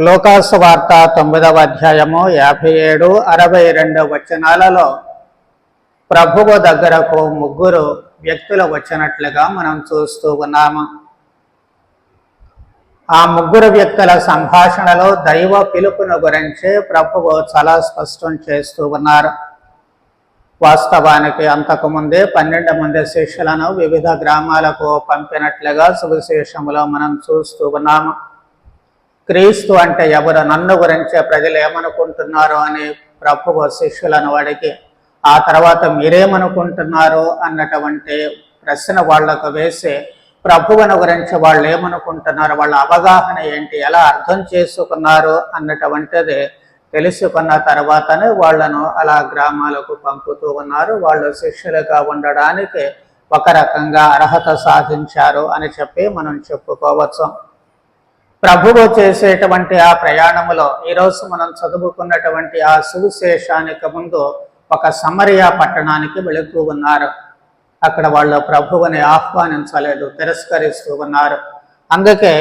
లోకాసు వార్త 9వ అధ్యాయము 57, 62 వచనాలలో ప్రభువు దగ్గరకు ముగ్గురు వ్యక్తులు వచ్చినట్లుగా మనం చూస్తూ ఉన్నాము. ఆ ముగ్గురు వ్యక్తుల సంభాషణలో దైవ పిలుపును గురించి ప్రభువు చాలా స్పష్టం చేస్తూ ఉన్నారు. వాస్తవానికి అంతకుముందే 12 మంది శిష్యులను వివిధ గ్రామాలకు పంపినట్లుగా సువిశేషములో మనం చూస్తూ ఉన్నాము. క్రీస్తు అంటే ఎవరు, నన్ను గురించే ప్రజలు ఏమనుకుంటున్నారు అని ప్రభువు శిష్యులను అడిగి, ఆ తర్వాత మీరేమనుకుంటున్నారు అన్నటువంటి ప్రశ్న వాళ్లకు వేసి, ప్రభువుని గురించి వాళ్ళు ఏమనుకుంటున్నారు, వాళ్ళ అవగాహన ఏంటి, ఎలా అర్థం చేసుకున్నారు అన్నటువంటిది తెలుసుకున్న తర్వాతనే వాళ్లను అలా గ్రామాలకు పంపుతూ ఉన్నారు. వాళ్ళు శిష్యులుగా ఉండడానికి ఒక రకంగా అర్హత సాధించారు అని చెప్పి మనం చెప్పుకోవచ్చు. ప్రభువు చేసేటువంటి ఆ ప్రయాణములో ఈరోజు మనం చదువుకున్నటువంటి ఆ సువిశేషానికి ముందు ఒక సమరియా పట్టణానికి వెళుతూ ఉన్నారు. అక్కడ వాళ్ళు ప్రభువుని ఆహ్వానించలేదు, తిరస్కరిస్తూ ఉన్నారు. అందుకే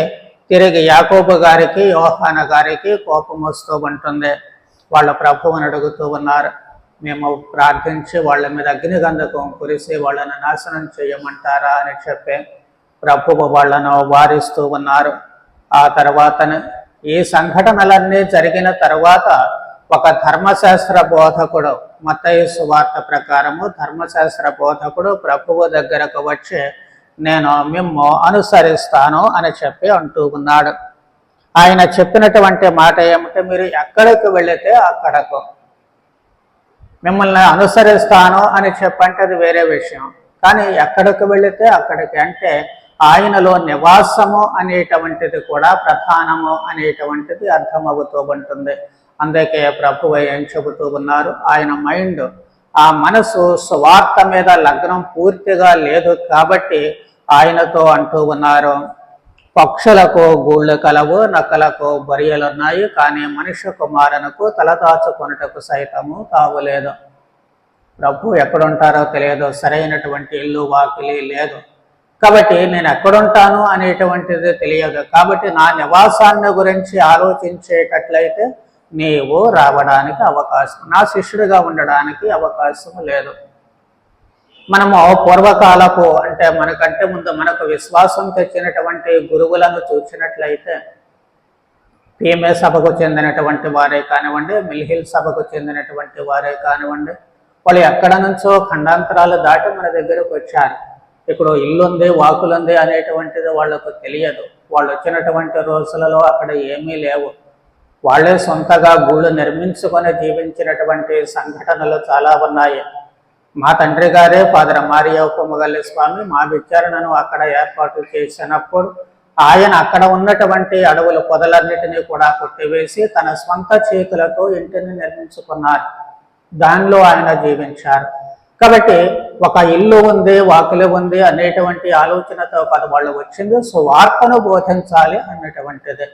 తిరిగి యాకోబు గారికి, యోహాన గారికి కోపం వస్తూ ఉంటుంది. వాళ్ళ ప్రభువుని అడుగుతూ ఉన్నారు, మేము ప్రార్థించి వాళ్ళ మీద అగ్నిగంధకం కురిసి వాళ్ళను నాశనం చేయమంటారా అని చెప్పి ప్రభువు వాళ్ళను వారిస్తూ ఉన్నారు. ఆ తర్వాతనే ఈ సంఘటనలన్నీ జరిగిన తర్వాత ఒక ధర్మశాస్త్ర బోధకుడు, మత్తయి సువార్త ప్రకారము ధర్మశాస్త్ర బోధకుడు ప్రభువు దగ్గరకు వచ్చి, నేను మిమ్ము అనుసరిస్తాను అని చెప్పి అంటూ ఉన్నాడు. ఆయన చెప్పినటువంటి మాట ఏమిటంటే, మీరు ఎక్కడికి వెళితే అక్కడకు, మిమ్మల్ని అనుసరిస్తాను అని చెప్పంటే అది వేరే విషయం, కానీ ఎక్కడికి వెళితే అక్కడికి అంటే ఆయనలో నివాసము అనేటువంటిది కూడా ప్రధానము అనేటువంటిది అర్థమవుతూ ఉంటుంది. అందుకే ప్రభువు ఏం చెబుతూ ఉన్నారు, ఆయన మైండ్, ఆ మనసు స్వార్థ మీద లగ్నం పూర్తిగా లేదు కాబట్టి ఆయనతో అంటూ ఉన్నారు, పక్షులకు గూళ్ళు కలవు, నక్కలకు బొరియలున్నాయి, కానీ మనుష్య కుమారునకు తలదాచుకొనుటకు సైతము తావులేదు. ప్రభు ఎక్కడుంటారో తెలియదు, సరైనటువంటి ఇల్లు వాకిలి లేదు కాబట్టి నేను ఎక్కడుంటాను అనేటువంటిది తెలియదు. కాబట్టి నా నివాసాన్ని గురించి ఆలోచించేటట్లయితే నీవు రావడానికి అవకాశం, నా శిష్యుడిగా ఉండడానికి అవకాశం లేదు. మనము పూర్వకాలపు అంటే మనకంటే ముందు మనకు విశ్వాసం తెచ్చినటువంటి గురువులను చూసినట్లయితే పీమే సభకు చెందినటువంటి వారే కానివ్వండి, మిల్హిల్ సభకు చెందినటువంటి వారే కానివ్వండి, వాళ్ళు ఎక్కడ నుంచో ఖండాంతరాలు దాటి మన దగ్గరకు వచ్చారు. ఇప్పుడు ఇల్లుంది, వాకులుంది అనేటువంటిది వాళ్లకు తెలియదు. వాళ్ళు వచ్చినటువంటి రోజులలో అక్కడ ఏమీ లేవు. వాళ్ళే సొంతగా గూళ్ళు నిర్మించుకొని జీవించినటువంటి సంఘటనలు చాలా ఉన్నాయి. మా తండ్రి గారే ఫాదర్ మారియో కొమ్మగల్లి స్వామి మా విచారణను అక్కడ ఏర్పాటు చేసినప్పుడు ఆయన అక్కడ ఉన్నటువంటి అడవుల పొదలన్నిటినీ కూడా కొట్టివేసి తన స్వంత చేతులతో ఇంటిని నిర్మించుకున్నారు. దానిలో ఆయన జీవించారు. కాబట్టి ఒక ఇల్లు ఉంది, వాకిలి ఉంది అనేటువంటి ఆలోచనతో కాదు వాళ్ళు వచ్చింది, సువార్తను బోధించాలి అన్నటువంటిది.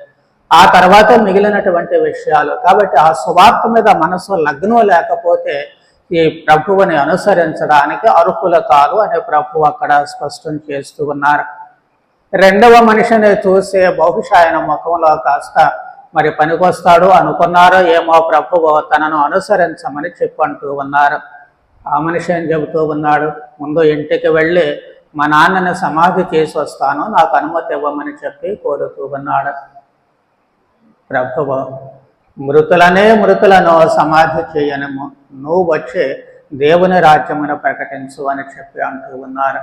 ఆ తర్వాత మిగిలినటువంటి విషయాలు. కాబట్టి ఆ సువార్త మీద మనసు లగ్నం లేకపోతే ఈ ప్రభువుని అనుసరించడానికి అర్హులు కాదు అని ప్రభువు అక్కడ స్పష్టం చేస్తూ ఉన్నారు. రెండవ మనిషిని చూసే బహుశా ఆయన ముఖంలో కాస్త మరి పనికొస్తాడు అనుకున్నారో ఏమో, ప్రభువు తనను అనుసరించమని చెప్పంటూ ఉన్నారు. ఆ మనిషి ఏం చెబుతూ ఉన్నాడు, ముందు ఇంటికి వెళ్ళి మా నాన్నని సమాధి చేసి వస్తాను, నాకు అనుమతి ఇవ్వమని చెప్పి కోరుతూ ఉన్నాడు. ప్రభువు, మృతులను సమాధి చేయనము, నువ్వు వచ్చి దేవుని రాజ్యమును ప్రకటించు అని చెప్పి అంటూ ఉన్నారు.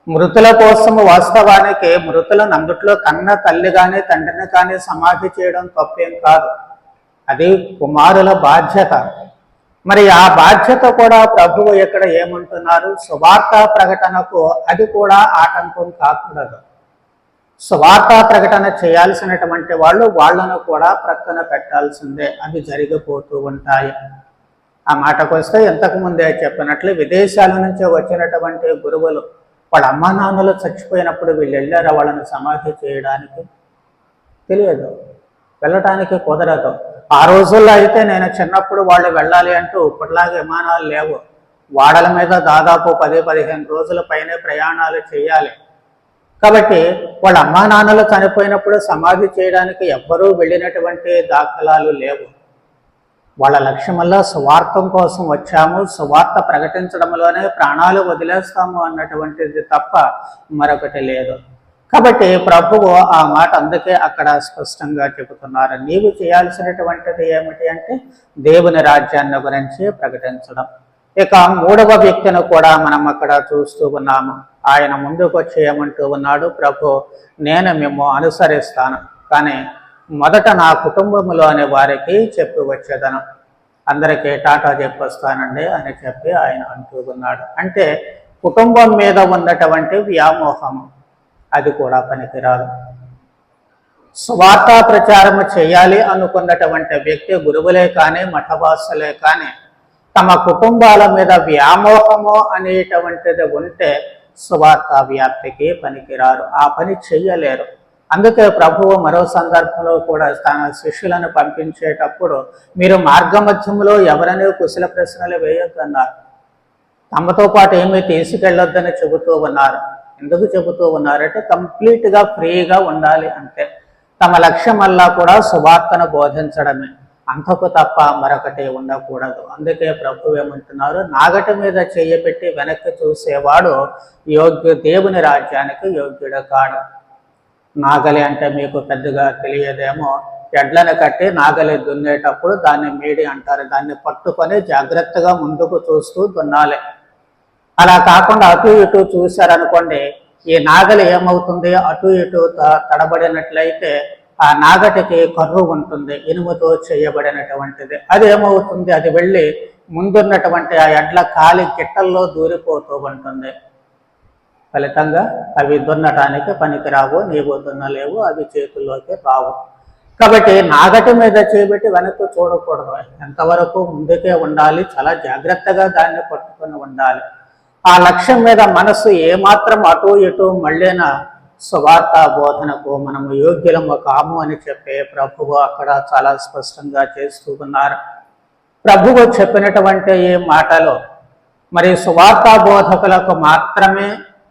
మృతుల కోసము వాస్తవానికి మృతులను అందుట్లో కన్న తల్లి కానీ తండ్రిని కానీ సమాధి చేయడం తప్పేం కాదు, అది కుమారుల బాధ్యత. మరి ఆ బాధ్యత కూడా ప్రభువు ఇక్కడ ఏమంటున్నారు, సువార్త ప్రకటనకు అది కూడా ఆటంకం కాకూడదు. సువార్త ప్రకటన చేయాల్సినటువంటి వాళ్ళను కూడా ప్రక్కన పెట్టాల్సిందే, అవి జరిగిపోతూ ఉంటాయి. ఆ మాటకు వస్తే ఇంతకు ముందే చెప్పినట్లు విదేశాల నుంచి వచ్చినటువంటి గురువులు వాళ్ళ అమ్మా నాన్నలు చచ్చిపోయినప్పుడు వీళ్ళు వెళ్ళారా వాళ్ళని సమాధి చేయడానికి? తెలియదు, వెళ్ళటానికి కుదరదు. ఆ రోజుల్లో అయితే నేను చిన్నప్పుడు వాళ్ళు వెళ్ళాలి అంటూ ఇప్పటిలాగా విమానాలు లేవు. వాడల మీద దాదాపు 10-15 రోజుల పైనే ప్రయాణాలు చేయాలి. కాబట్టి వాళ్ళ అమ్మా నాన్నలు చనిపోయినప్పుడు సమాధి చేయడానికి ఎవ్వరూ వెళ్ళినటువంటి దాఖలాలు లేవు. వాళ్ళ లక్ష్యమల్లా స్వార్థం కోసం వచ్చాము, స్వార్థ ప్రకటించడంలోనే ప్రాణాలు వదిలేస్తాము అన్నటువంటిది తప్ప మరొకటి లేదు. కాబట్టి ప్రభువు ఆ మాట అందుకే అక్కడ స్పష్టంగా చెబుతున్నారు. నీవు చేయాల్సినటువంటిది ఏమిటి అంటే దేవుని రాజ్యాన్ని గురించి ప్రకటించడం. ఇక మూడవ వ్యక్తిని కూడా మనం అక్కడ చూస్తూ ఉన్నాము. ఆయన ముందుకు వచ్చి ఏమంటూ ఉన్నాడు, ప్రభు నేను మేము అనుసరిస్తాను, కానీ మొదట నా కుటుంబంలోని వారికి చెప్పి వచ్చేదను, అందరికీ టాటా చెప్పొస్తానండి అని చెప్పి ఆయన అంటూ ఉన్నాడు. అంటే కుటుంబం మీద ఉన్నటువంటి వ్యామోహం అది కూడా పనికిరాదు. స్వార్థ ప్రచారం చేయాలి అనుకున్నటువంటి వ్యక్తి గురువులే కానీ మఠవాసులే కానీ తమ కుటుంబాల మీద వ్యామోహము అనేటువంటిది ఉంటే స్వార్థ వ్యాప్తికి పనికిరారు, ఆ పని చెయ్యలేరు. అందుకే ప్రభువు మరో సందర్భంలో కూడా తన శిష్యులను పంపించేటప్పుడు మీరు మార్గమధ్యంలో ఎవరనే కుశల ప్రశ్నలు వేయొద్దన్నారు, తమతో పాటు ఏమీ తీసుకెళ్ళొద్దని చెబుతూ ఉన్నారు. ఎందుకు చెబుతూ ఉన్నారంటే కంప్లీట్గా ఫ్రీగా ఉండాలి, అంతే. తమ లక్ష్యమల్లా కూడా సువార్తను బోధించడమే, అంతకు తప్ప మరొకటి ఉండకూడదు. అందుకే ప్రభు ఏమంటున్నారు, నాగటి మీద చెయ్యి పెట్టి వెనక్కి చూసేవాడు దేవుని రాజ్యానికి యోగ్యుడు కాడు. నాగలి అంటే మీకు పెద్దగా తెలియదేమో, ఎడ్లను కట్టి నాగలి దున్నేటప్పుడు దాన్ని మేడి అంటారు. దాన్ని పట్టుకొని జాగ్రత్తగా ముందుకు చూస్తూ దున్నాలి. అలా కాకుండా అటు ఇటు చూశారనుకోండి, ఈ నాగలి ఏమవుతుంది, అటు ఇటు తడబడినట్లయితే ఆ నాగటికి కర్రు ఉంటుంది, ఇనుముతో చేయబడినటువంటిది. అది ఏమవుతుంది, అది వెళ్ళి ముందున్నటువంటి ఆ ఎడ్ల కాలి గిట్టల్లో దూరిపోతూ ఉంటుంది. ఫలితంగా అవి దున్నటానికి పనికిరావు, నీవు దున్నలేవు, అవి చేతుల్లోకి రావు. కాబట్టి నాగటి మీద చేపెట్టి వెనక్కి చూడకూడదు, ఎంతవరకు ముందుకే ఉండాలి, చాలా జాగ్రత్తగా దాన్ని పట్టుకొని ఉండాలి. ఆ లక్ష్యం మీద మనసు ఏమాత్రం అటు ఇటు మళ్ళీన సువార్త బోధనకు మనము యోగ్యులము కాము అని చెప్పే ప్రభువు అక్కడ చాలా స్పష్టంగా చేస్తూ ఉన్నారు. ప్రభువు చెప్పినటువంటి ఈ మాటలు మరి సువార్త బోధకులకు మాత్రమే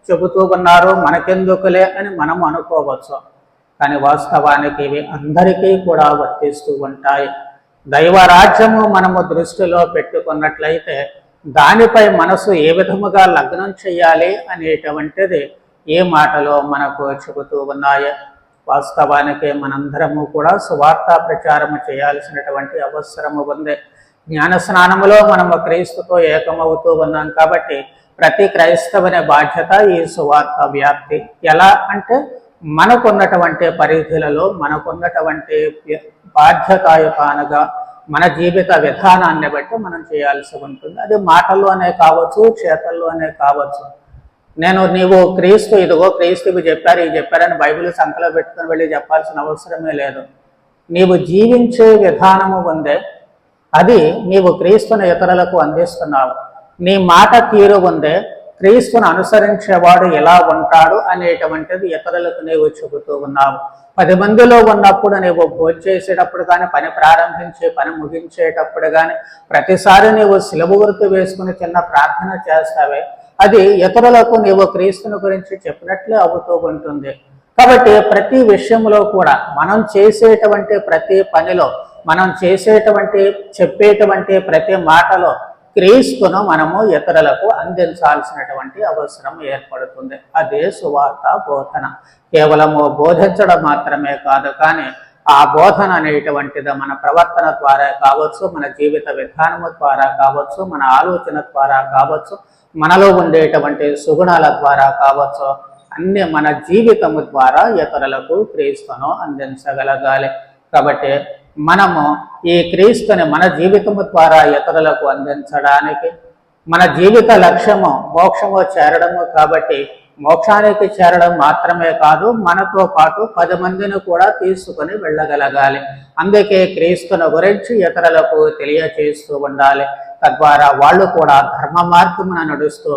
చెబుతూ ఉన్నారు, మనకెందుకులే అని మనం అనుకోవచ్చు. కానీ వాస్తవానికి ఇవి అందరికీ కూడా వర్తిస్తూ ఉంటాయి. దైవరాజ్యము మనము దృష్టిలో పెట్టుకున్నట్లయితే దానిపై మనసు ఏ విధముగా లగ్నం చేయాలి అనేటువంటిది ఏ మాటలో మనకు చెబుతూ ఉన్నాయి. వాస్తవానికి మనందరము కూడా సువార్త ప్రచారము చేయాల్సినటువంటి అవసరము ఉంది. జ్ఞాన స్నానములో మనము క్రీస్తుతో ఏకమవుతూ ఉన్నాం కాబట్టి ప్రతి క్రైస్తవుని బాధ్యత ఈ సువార్త వ్యాప్తి. ఎలా అంటే మనకున్నటువంటి పరిధులలో మనకున్నటువంటి బాధ్యతాయుతానుగా మన జీవిత విధానాన్ని బట్టి మనం చేయాల్సి ఉంటుంది. అది మాటల్లోనే కావచ్చు, చేతల్లోనే కావచ్చు. నీవు క్రీస్తు, ఇదిగో క్రీస్తు ఇవి చెప్పారని బైబిల్ సంకలో పెట్టుకుని వెళ్ళి చెప్పాల్సిన అవసరమే లేదు. నీవు జీవించే విధానము ఉందే, అది నీవు క్రీస్తుని ఇతరులకు అందిస్తున్నావు. నీ మాట తీరు ఉందే, క్రీస్తును అనుసరించేవాడు ఎలా ఉంటాడు అనేటువంటిది ఇతరులకు నీవు చెబుతూ ఉన్నావు. 10 మందిలో ఉన్నప్పుడు నీవు భోంచేసేటప్పుడు కానీ, పని ప్రారంభించే పని ముగించేటప్పుడు కానీ ప్రతిసారి నీవు శిలువ గుర్తు వేసుకుని చిన్న ప్రార్థన చేస్తావే, అది ఇతరులకు నీవు క్రీస్తుని గురించి చెప్పినట్లే అవుతూ ఉంటుంది. కాబట్టి ప్రతి విషయంలో కూడా మనం చేసేటువంటి ప్రతి పనిలో, మనం చెప్పేటువంటి ప్రతి మాటలో క్రీస్తును మనము ఇతరులకు అందించాల్సినటువంటి అవసరం ఏర్పడుతుంది. అదే సువార్త బోధన. కేవలము బోధించడం మాత్రమే కాదు, కానీ ఆ బోధన అనేటువంటిది మన ప్రవర్తన ద్వారా కావచ్చు, మన జీవిత విధానము ద్వారా కావచ్చు, మన ఆలోచన ద్వారా కావచ్చు, మనలో ఉండేటువంటి సుగుణాల ద్వారా కావచ్చు, అన్ని మన జీవితము ద్వారా ఇతరులకు క్రీస్తును అందించగలగాలి. కాబట్టి మనము ఈ క్రీస్తుని మన జీవితము ద్వారా ఇతరులకు అందించడానికి, మన జీవిత లక్ష్యము మోక్షము చేరడము కాబట్టి మోక్షానికి చేరడం మాత్రమే కాదు, మనతో పాటు 10 మందిని కూడా తీసుకుని వెళ్ళగలగాలి. అందుకే క్రీస్తుని గురించి ఇతరులకు తెలియచేస్తూ ఉండాలి. తద్వారా వాళ్ళు కూడా ధర్మ మార్గమున నడుస్తూ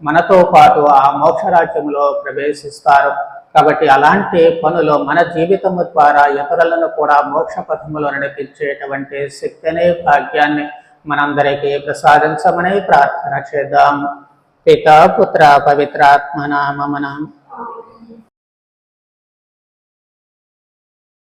మనతో పాటు ఆ మోక్షరాజ్యంలో ప్రవేశిస్తారు. కాబట్టి అలాంటి పనులు మన జీవితము ద్వారా ఇతరులను కూడా మోక్ష పథములో నడిపించేటువంటి శక్తిని, భాగ్యాన్ని మనందరికీ ప్రసాదించమని ప్రార్థన చేద్దాం. పితా పుత్ర పవిత్రాత్మ నామమున.